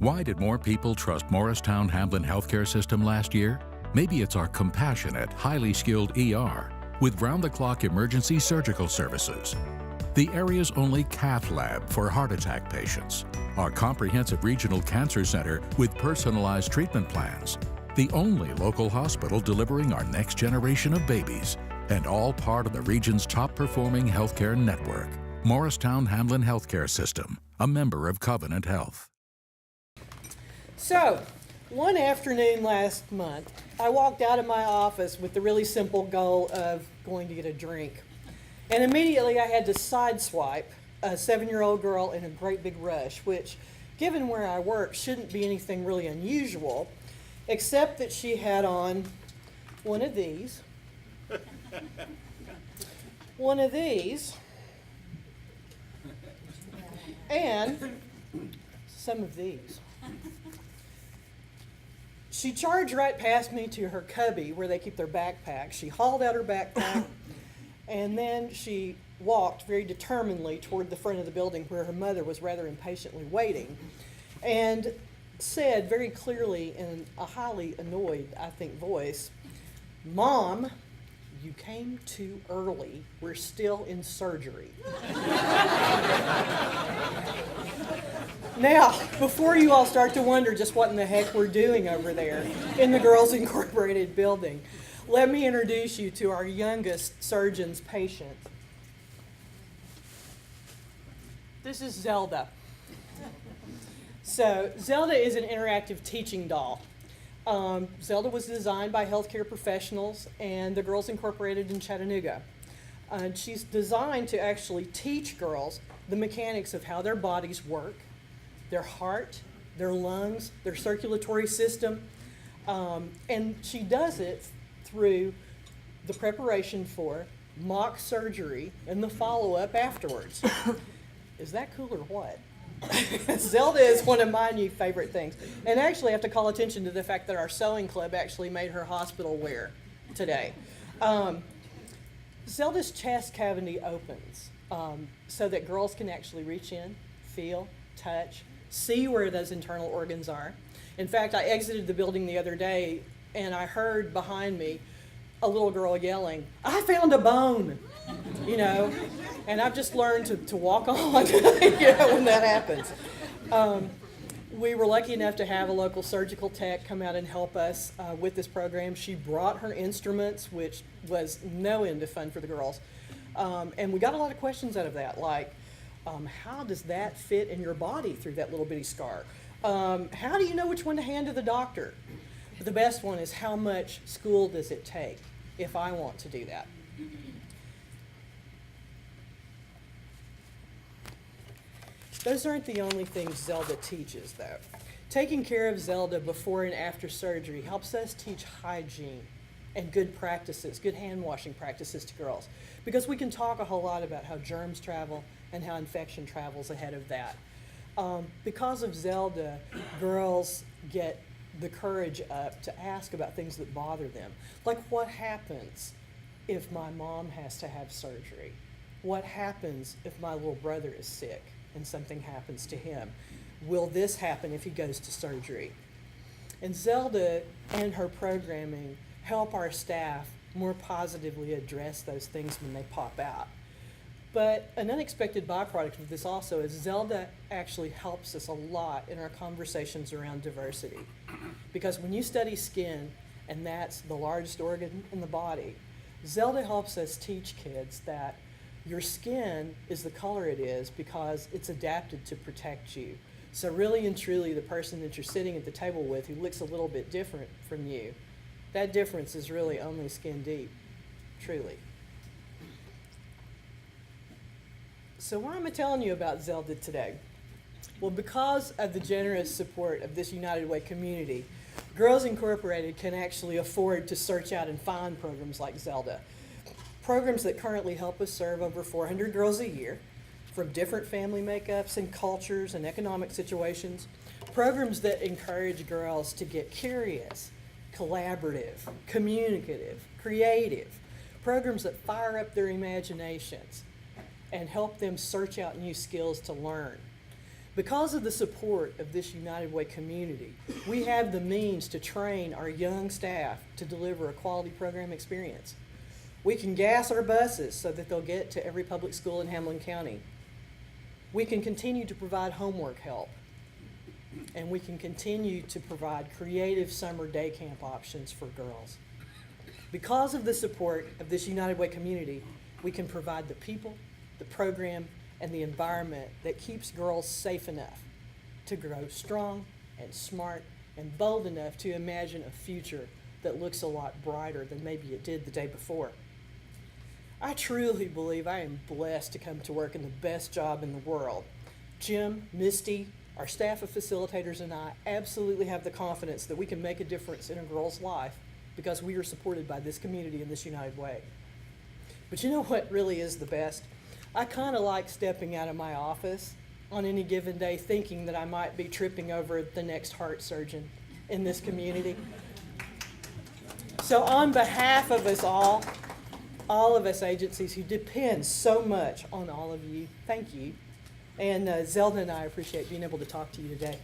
Why did more people trust Morristown-Hamlin Healthcare System last year? Maybe it's our compassionate, highly skilled ER with round-the-clock emergency surgical services, the area's only cath lab for heart attack patients, our comprehensive regional cancer center with personalized treatment plans, the only local hospital delivering our next generation of babies, and all part of the region's top-performing healthcare network. Morristown-Hamlin Healthcare System, a member of Covenant Health. So, one afternoon last month, I walked out of my office with the really simple goal of going to get a drink. And immediately I had to sideswipe a 7-year-old girl in a great big rush, which, given where I work, shouldn't be anything really unusual, except that she had on one of these, and some of these. She charged right past me to her cubby where they keep their backpacks. She hauled out her backpack, and then she walked very determinedly toward the front of the building where her mother was rather impatiently waiting, and said very clearly in a highly annoyed, I think, voice, "Mom, you came too early. We're still in surgery." Now, before you all start to wonder just what in the heck we're doing over there in the Girls Incorporated building, let me introduce you to our youngest surgeon's patient. This is Zelda. So, Zelda is an interactive teaching doll. Zelda was designed by healthcare professionals and the Girls Incorporated in Chattanooga. She's designed to actually teach girls the mechanics of how their bodies work, their heart, their lungs, their circulatory system, and she does it through the preparation for mock surgery and the follow-up afterwards. Is that cool or what? Zelda is one of my new favorite things. And actually I have to call attention to the fact that our sewing club actually made her hospital wear today. Zelda's chest cavity opens so that girls can actually reach in, feel, touch, see where those internal organs are. In fact, I exited the building the other day and I heard behind me a little girl yelling, "I found a bone," you know, and I've just learned to walk on you know, when that happens. We were lucky enough to have a local surgical tech come out and help us with this program. She brought her instruments, which was no end of fun for the girls. And we got a lot of questions out of that, like, how does that fit in your body through that little bitty scar? How do you know which one to hand to the doctor? But the best one is, how much school does it take if I want to do that? Those aren't the only things Zelda teaches, though. Taking care of Zelda before and after surgery helps us teach hygiene and good practices, good hand washing practices to girls, because we can talk a whole lot about how germs travel and how infection travels ahead of that. Because of Zelda, girls get the courage up to ask about things that bother them. Like, what happens if my mom has to have surgery? What happens if my little brother is sick and something happens to him? Will this happen if he goes to surgery? And Zelda and her programming help our staff more positively address those things when they pop out. But an unexpected byproduct of this also is Zelda actually helps us a lot in our conversations around diversity. Because when you study skin, and that's the largest organ in the body, Zelda helps us teach kids that your skin is the color it is because it's adapted to protect you. So really and truly, the person that you're sitting at the table with who looks a little bit different from you, that difference is really only skin deep, truly. So why am I telling you about Zelda today? Well, because of the generous support of this United Way community, Girls Incorporated can actually afford to search out and find programs like Zelda. Programs that currently help us serve over 400 girls a year from different family makeups and cultures and economic situations. Programs that encourage girls to get curious, collaborative, communicative, creative. Programs that fire up their imaginations and help them search out new skills to learn. Because of the support of this United Way community, we have the means to train our young staff to deliver a quality program experience. We can gas our buses so that they'll get to every public school in Hamlin County. We can continue to provide homework help. And we can continue to provide creative summer day camp options for girls. Because of the support of this United Way community, we can provide the people, the program, and the environment that keeps girls safe enough to grow strong and smart and bold enough to imagine a future that looks a lot brighter than maybe it did the day before. I truly believe I am blessed to come to work in the best job in the world. Jim, Misty, our staff of facilitators, and I absolutely have the confidence that we can make a difference in a girl's life because we are supported by this community and this United Way. But you know what really is the best? I kind of like stepping out of my office on any given day thinking that I might be tripping over the next heart surgeon in this community. So on behalf of us all of us agencies who depend so much on all of you, thank you. And Zelda and I appreciate being able to talk to you today.